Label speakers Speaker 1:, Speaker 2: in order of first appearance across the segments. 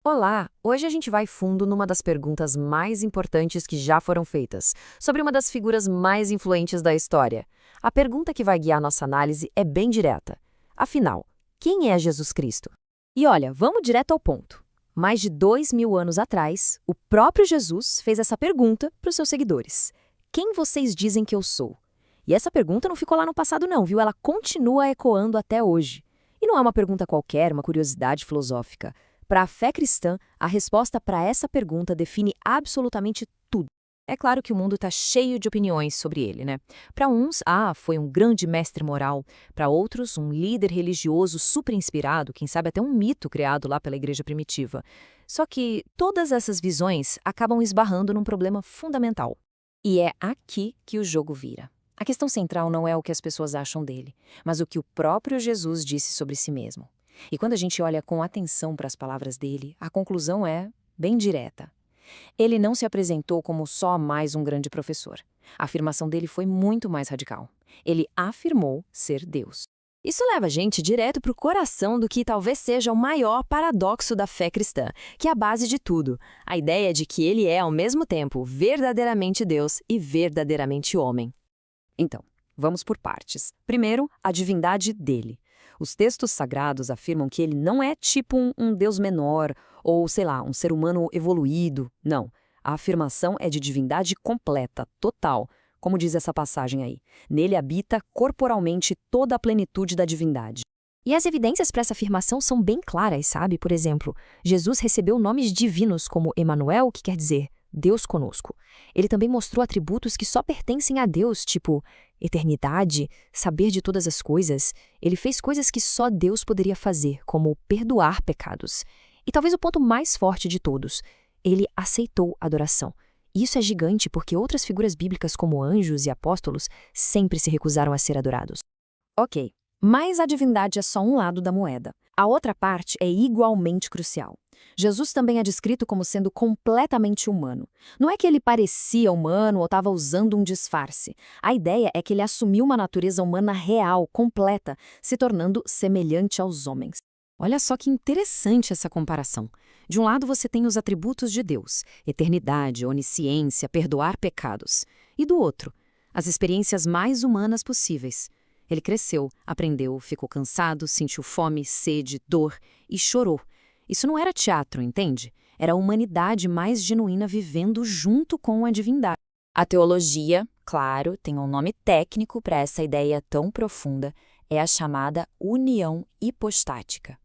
Speaker 1: Olá! Hoje a gente vai fundo numa das perguntas mais importantes que já foram feitas, sobre uma das figuras mais influentes da história. A pergunta que vai guiar nossa análise é bem direta. Afinal, quem é Jesus Cristo? E olha, vamos direto ao ponto. Mais de 2000 anos atrás, o próprio Jesus fez essa pergunta para os seus seguidores: Quem vocês dizem que eu sou? E essa pergunta não ficou lá no passado não, viu? Ela continua ecoando até hoje. E não é uma pergunta qualquer, uma curiosidade filosófica. Para a fé cristã, a resposta para essa pergunta define absolutamente tudo. É claro que o mundo está cheio de opiniões sobre ele, né? Para uns, foi um grande mestre moral. Para outros, um líder religioso super inspirado, quem sabe até um mito criado lá pela igreja primitiva. Só que todas essas visões acabam esbarrando num problema fundamental. E é aqui que o jogo vira. A questão central não é o que as pessoas acham dele, mas o que o próprio Jesus disse sobre si mesmo. E quando a gente olha com atenção para as palavras dele, a conclusão é bem direta. Ele não se apresentou como só mais um grande professor. A afirmação dele foi muito mais radical. Ele afirmou ser Deus. Isso leva a gente direto para o coração do que talvez seja o maior paradoxo da fé cristã, que é a base de tudo. A ideia de que ele é, ao mesmo tempo, verdadeiramente Deus e verdadeiramente homem. Então, vamos por partes. Primeiro, a divindade dele. Os textos sagrados afirmam que ele não é tipo um deus menor ou, sei lá, um ser humano evoluído. Não. A afirmação é de divindade completa, total. Como diz essa passagem aí. Nele habita corporalmente toda a plenitude da divindade. E as evidências para essa afirmação são bem claras, sabe? Por exemplo, Jesus recebeu nomes divinos como Emanuel, que quer dizer Deus conosco. Ele também mostrou atributos que só pertencem a Deus, tipo eternidade, saber de todas as coisas. Ele fez coisas que só Deus poderia fazer, como perdoar pecados. E talvez o ponto mais forte de todos, ele aceitou a adoração. E isso é gigante porque outras figuras bíblicas como anjos e apóstolos sempre se recusaram a ser adorados. Ok, mas a divindade é só um lado da moeda. A outra parte é igualmente crucial. Jesus também é descrito como sendo completamente humano. Não é que ele parecia humano ou estava usando um disfarce. A ideia é que ele assumiu uma natureza humana real, completa, se tornando semelhante aos homens. Olha só que interessante essa comparação. De um lado você tem os atributos de Deus, eternidade, onisciência, perdoar pecados. E do outro, as experiências mais humanas possíveis. Ele cresceu, aprendeu, ficou cansado, sentiu fome, sede, dor e chorou. Isso não era teatro, entende? Era a humanidade mais genuína vivendo junto com a divindade. A teologia, claro, tem um nome técnico para essa ideia tão profunda, é a chamada união hipostática.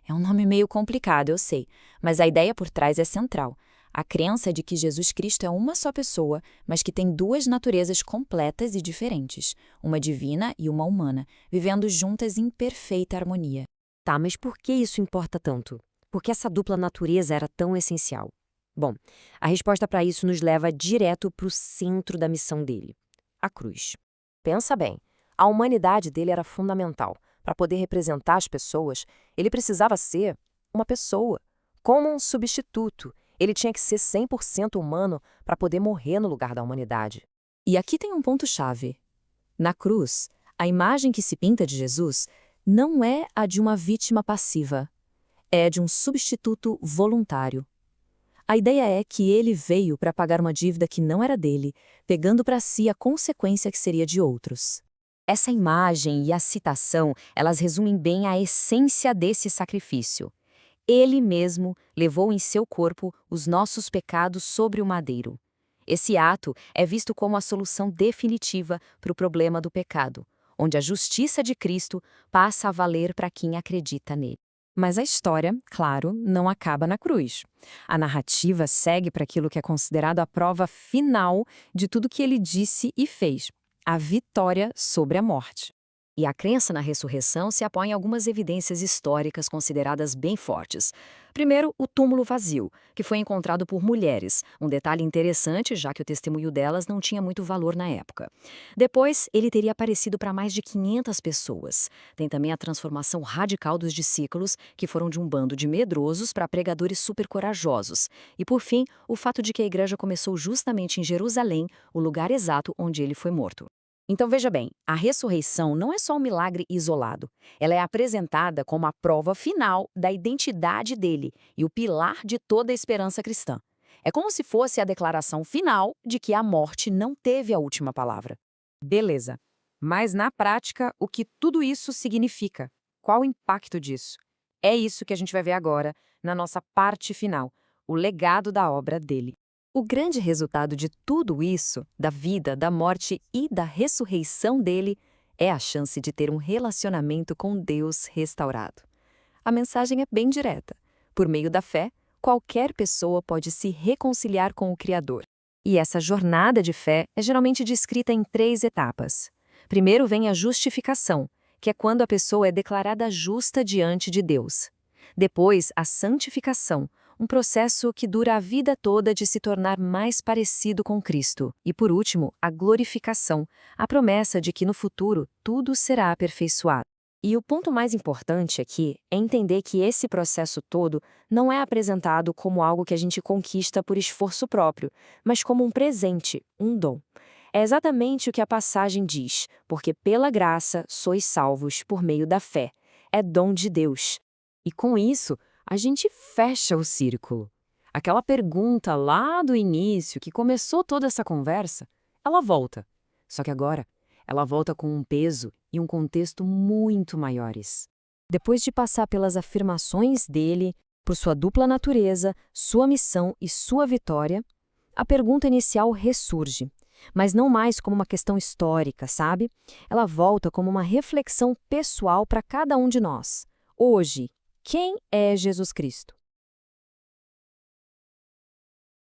Speaker 1: É um nome meio complicado, eu sei, mas a ideia por trás é central. A crença de que Jesus Cristo é uma só pessoa, mas que tem duas naturezas completas e diferentes, uma divina e uma humana, vivendo juntas em perfeita harmonia. Tá, mas por que isso importa tanto? Por que essa dupla natureza era tão essencial? Bom, a resposta para isso nos leva direto para o centro da missão dele, a cruz. Pensa bem, a humanidade dele era fundamental. Para poder representar as pessoas, ele precisava ser uma pessoa, como um substituto. Ele tinha que ser 100% humano para poder morrer no lugar da humanidade. E aqui tem um ponto-chave. Na cruz, a imagem que se pinta de Jesus não é a de uma vítima passiva, é de um substituto voluntário. A ideia é que ele veio para pagar uma dívida que não era dele, pegando para si a consequência que seria de outros. Essa imagem e a citação, elas resumem bem a essência desse sacrifício. Ele mesmo levou em seu corpo os nossos pecados sobre o madeiro. Esse ato é visto como a solução definitiva para o problema do pecado, onde a justiça de Cristo passa a valer para quem acredita nele. Mas a história, claro, não acaba na cruz. A narrativa segue para aquilo que é considerado a prova final de tudo que ele disse e fez, a vitória sobre a morte. E a crença na ressurreição se apoia em algumas evidências históricas consideradas bem fortes. Primeiro, o túmulo vazio, que foi encontrado por mulheres, um detalhe interessante, já que o testemunho delas não tinha muito valor na época. Depois, ele teria aparecido para mais de 500 pessoas. Tem também a transformação radical dos discípulos, que foram de um bando de medrosos para pregadores super corajosos. E, por fim, o fato de que a igreja começou justamente em Jerusalém, o lugar exato onde ele foi morto.
Speaker 2: Então veja bem, a ressurreição não é só um milagre isolado. Ela é apresentada como a prova final da identidade dele e o pilar de toda a esperança cristã. É como se fosse a declaração final de que a morte não teve a última palavra.
Speaker 3: Beleza. Mas na prática, o que tudo isso significa? Qual o impacto disso? É isso que a gente vai ver agora, na nossa parte final, o legado da obra dele.
Speaker 1: O grande resultado de tudo isso, da vida, da morte e da ressurreição dele, é a chance de ter um relacionamento com Deus restaurado. A mensagem é bem direta. Por meio da fé, qualquer pessoa pode se reconciliar com o Criador. E essa jornada de fé é geralmente descrita em 3 etapas. Primeiro vem a justificação, que é quando a pessoa é declarada justa diante de Deus. Depois, a santificação, um processo que dura a vida toda de se tornar mais parecido com Cristo. E por último, a glorificação, a promessa de que no futuro tudo será aperfeiçoado. E o ponto mais importante aqui é entender que esse processo todo não é apresentado como algo que a gente conquista por esforço próprio, mas como um presente, um dom. É exatamente o que a passagem diz, porque pela graça sois salvos por meio da fé. É dom de Deus.
Speaker 3: E com isso, a gente fecha o círculo. Aquela pergunta lá do início que começou toda essa conversa, ela volta. Só que agora, ela volta com um peso e um contexto muito maiores.
Speaker 1: Depois de passar pelas afirmações dele, por sua dupla natureza, sua missão e sua vitória, a pergunta inicial ressurge, mas não mais como uma questão histórica, sabe? Ela volta como uma reflexão pessoal para cada um de nós. Hoje, quem é Jesus Cristo?